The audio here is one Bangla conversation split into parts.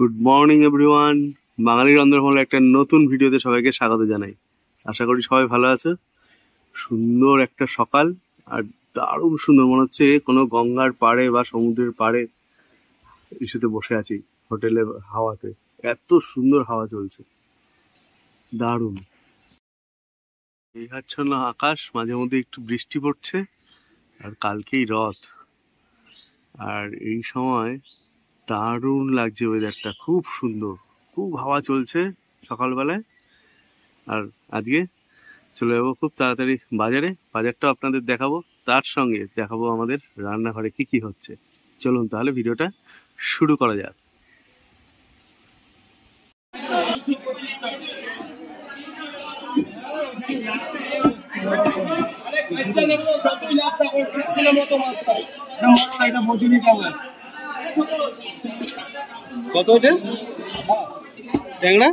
Good morning everyone. বাঙালি রন্ধনমহলের একটা নতুন ভিডিওতে সবাইকে স্বাগত জানাই। আশা করি সবাই ভালো আছো। সুন্দর একটা সকাল, আর দারুণ সুন্দর, মনে হচ্ছে কোনো গঙ্গার পাড়ে বা সমুদ্রের পাড়ে ইস্যুতে বসে আছি হোটেলের হাওয়াতে। এত সুন্দর হাওয়া চলছে, দারুণ। মেঘাচ্ছন্ন আকাশ, মাঝে মধ্যে একটু বৃষ্টি পড়ছে, আর কালকেই রথ। আর এই সময় দারুণ লাগছে ওয়েদারটা, খুব সুন্দর, খুব হাওয়া চলছে সকালবেলায়। আর আজকে চলে যাবো খুব তাড়াতাড়ি বাজারটা আপনাদের দেখাবো, তার সঙ্গে দেখাবো আমাদের রান্নাঘরে কি কি হচ্ছে। চলুন তাহলে ভিডিওটা শুরু করা যাক। কত এটা ট্যাংরা?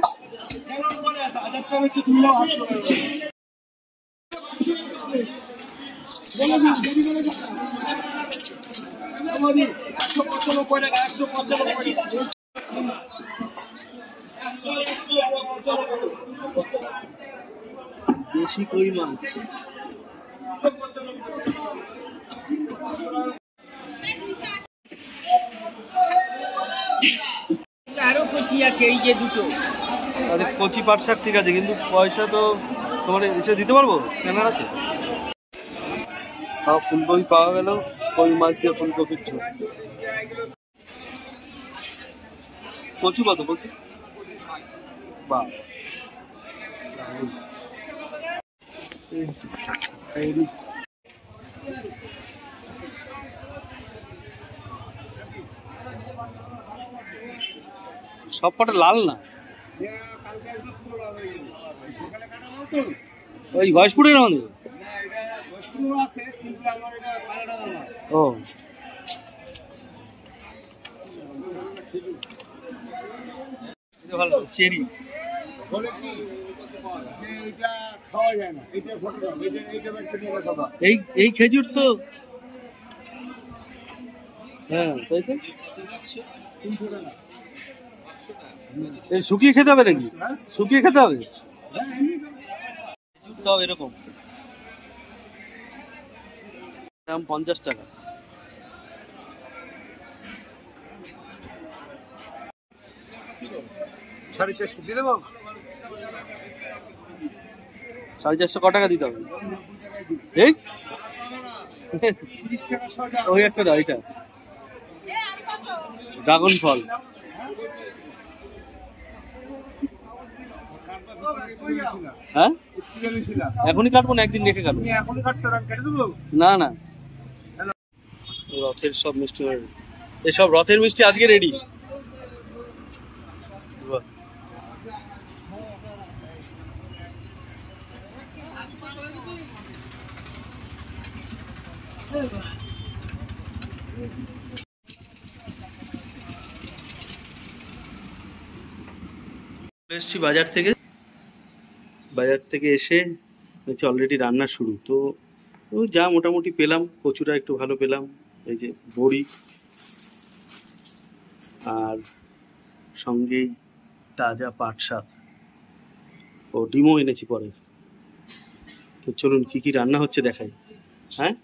দেশি কই মাছ। আরো কচি আছে, এই যে দুটো। আরে কচি পাট শাক ঠিক আছে, কিন্তু পয়সা তো তোমার এসে দিতে পারবো? স্ক্যানার আছে? তাও ফুলকপি পাওয়া গেল, কই মাছ দিয়ে ফুলকপির ঝোল। কচু কত কচু? বা সব কটা লাল না, ওই ঘষপুরের আমাদের। ও ভালো চেরি। এই খেজুর তো, হ্যাঁ শুকিয়ে খেতে হবে নাকি? শুকিয়ে খেতে হবে তো, এরকম দাম 50 টাকা। সাড়ে 400 দিয়ে দেবো। 450 ক টাকা দিতে হবে? এই ওই একটা দাও, এটা ড্রাগন ফল। হ্যাঁ এখনই কাটবো না, একদিন রেখে কাটবো। না না, রথের সব মিষ্টি, এসব রথের মিষ্টি আজকে রেডি। এসছি বাজার থেকে এসে হচ্ছে অলরেডি রান্না শুরু। তো যা মোটামুটি পেলাম, কচুটা একটু ভালো পেলাম, এই যে বড়ি, আর সঙ্গেই তাজা পাট শাক, ও ডিমও এনেছি পরে। তো চলুন কি কি রান্না হচ্ছে দেখাই। হ্যাঁ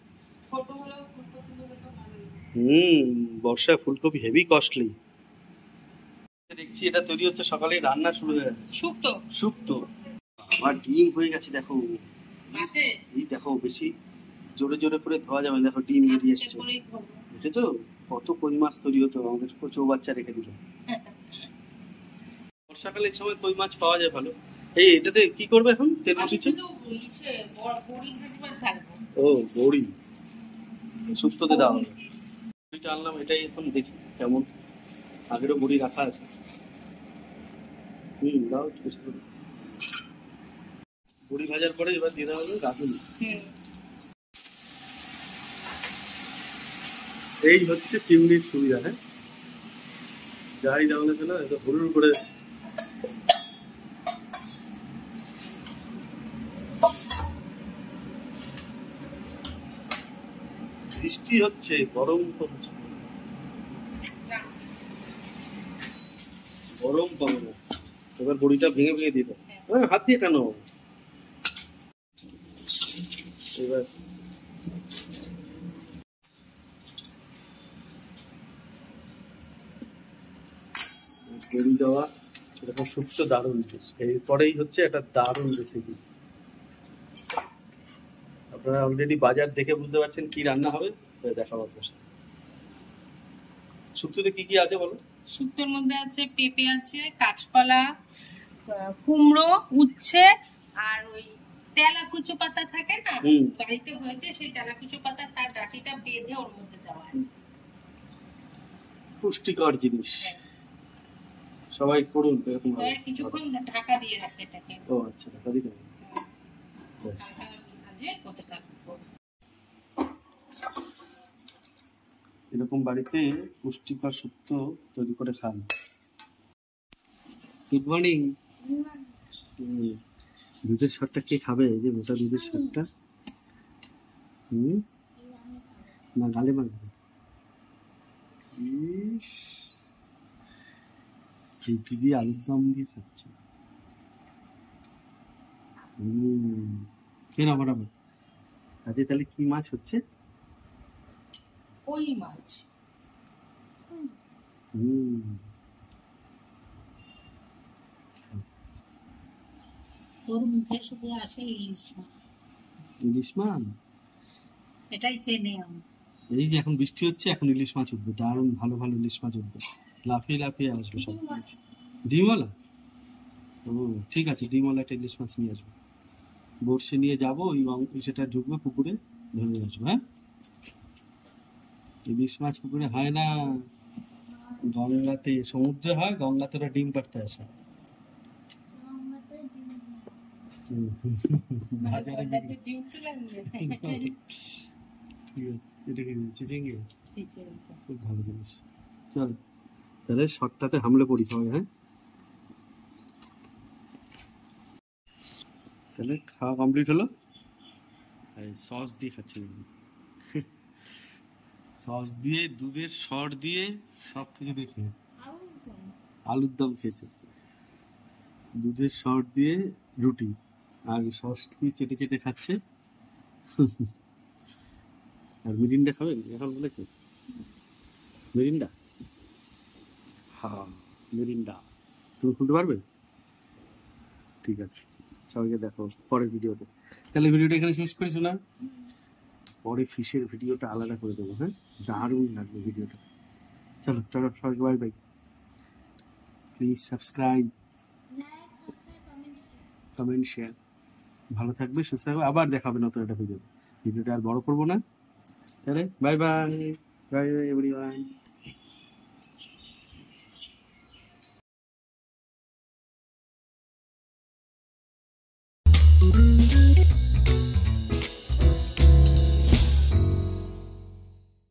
বর্ষায় ফুলকপি হেভি কস্টলি। দেখছি এটা তৈরি হচ্ছে, সকালে রান্না শুরু হয়ে গেছে। শুক্তো আমার ডিম হয়ে গেছে, দেখো এই দেখো, বেশি জোরে জোরে করে ধোয়া যাবে, দেখো ডিম বেরিয়ে এসছে, বুঝেছো? কত কই মাছ তৈরি হতো, আমাদের চৌবাচ্চা রেখে দিল। বর্ষাকালে এই সময় কই মাছ পাওয়া যায় ভালো। এই এটাতে কি করবে এখন? তেল বসিয়েছে। ও বড়ি শুক্তোতে দেওয়া হবে। বড়িটা আনলাম, এটাই এখন দেখি কেমন। আগেরও বড়ি রাখা আছে। দাও বেশি করে। বড়ি ভাজার পরে এবার দিয়ে দেওয়া হবে রাঁধুনি। এই হচ্ছে চিংড়ির সুবিধা। হ্যাঁ যাই যাও না কেন, এটা হুড়ুর করে বৃষ্টি হচ্ছে, গরম তো হচ্ছে। গরম পাবো না, এবার বড়িটা ভেঙে ভেঙে দিতে। হ্যাঁ, হাত দিয়ে কেন? এবার বড়ি দেওয়া এরকম শুক্তো দারুণ টেস্ট। এরপরেই হচ্ছে একটা দারুণ রেসিপি। আপনারা অলরেডি বাজার দেখে বুঝতে পারছেন কি রান্না হবে, দেখাবো আপনার সাথে। শুক্তোতে কি কি আছে বলো? শুক্তোর মধ্যে আছে পেঁপে আছে, কাঁচকলা, কুমড়ো, উচ্ছে, আর ওই তেলাকুচো পাতা থাকে না, বাড়িতে হয়েছে সেই তেলাকুচো পাতা, তার ডাঁটিটা বেঁধে ওর মধ্যে দেওয়া আছে। পুষ্টিকর জিনিস, সবাই করুন এরকম ভাবে। কিছুক্ষণ ঢাকা দিয়ে রাখে এটাকে। ও আচ্ছা, ঢাকা দিয়ে রাখে। এরকম বাড়িতে পুষ্টিকর শুক্তো তৈরি করে খান। Good morning. দুধের শটটা কে খাবে? এই যে মোটা দুধের শটটা। না, গালে মাখবে। রুটি দিয়ে আলুর দম দিয়ে খাচ্ছে। কেন বরাবর? আজকে তাহলে কি মাছ হচ্ছে? কই মাছ। ওর মুখে শুধু আসে ইলিশ মাছ। ইলিশ মাছ? এটাই চেনে আমি। এই যে এখন বৃষ্টি হচ্ছে, এখন ইলিশ মাছ উঠবে, দারুণ ভালো ভালো ইলিশ মাছ উঠবে, লাফিয়ে লাফিয়ে আসবে সব। ডিমওয়ালা? ও ঠিক আছে, ডিমওয়ালা একটা ইলিশ মাছ নিয়ে আসবো। বড়শি নিয়ে যাবো, ওই সেটা ঢুকবে পুকুরে, ধরে আসবো। হ্যাঁ, ইলিশ মাছ পুকুরে হয় না, গঙ্গাতে, সমুদ্রে হয়, গঙ্গাতে ওরা ডিম পাড়তে আসে। বাজারে ডিম চলে এটা কি চিচিঙ্গে? খুব ভালো জিনিস। চল তাহলে শর্টটাতে হামলে পড়ি সবাই। হ্যাঁ, তাহলে খাওয়া কমপ্লিট হলো। সস দিয়ে খাচ্ছি, সস দিয়ে, দুধের সর দিয়ে, সব কিছু দিয়ে খেয়ে আলুর দম খেয়েছে। দুধের সর দিয়ে রুটি আর সস দিয়ে চেটে চেটে খাচ্ছে। আর মিরিন্ডা খাবেন এখন বলেছে? মিরিন্ডা? হ্যাঁ, মিরিন্ডা। তুমি খুলতে পারবে? ঠিক আছে, সবাইকে দেখো পরের ভিডিওতে। তাহলে ভিডিওটা এখানে শেষ করি, শোনা পরে ফিশের ভিডিওটা আলাদা করে দেবো। হ্যাঁ, দারুণ লাগবে ভিডিওটা। চলো টাটা, সবাইকে bye bye. Please subscribe, comment, share. ভালো থাকবে, সুস্থ থাকবে, আবার দেখাবে নতুন একটা ভিডিওতে। ভিডিওটা আর বড় করবো না, তাহলে bye bye, bye bye everyone.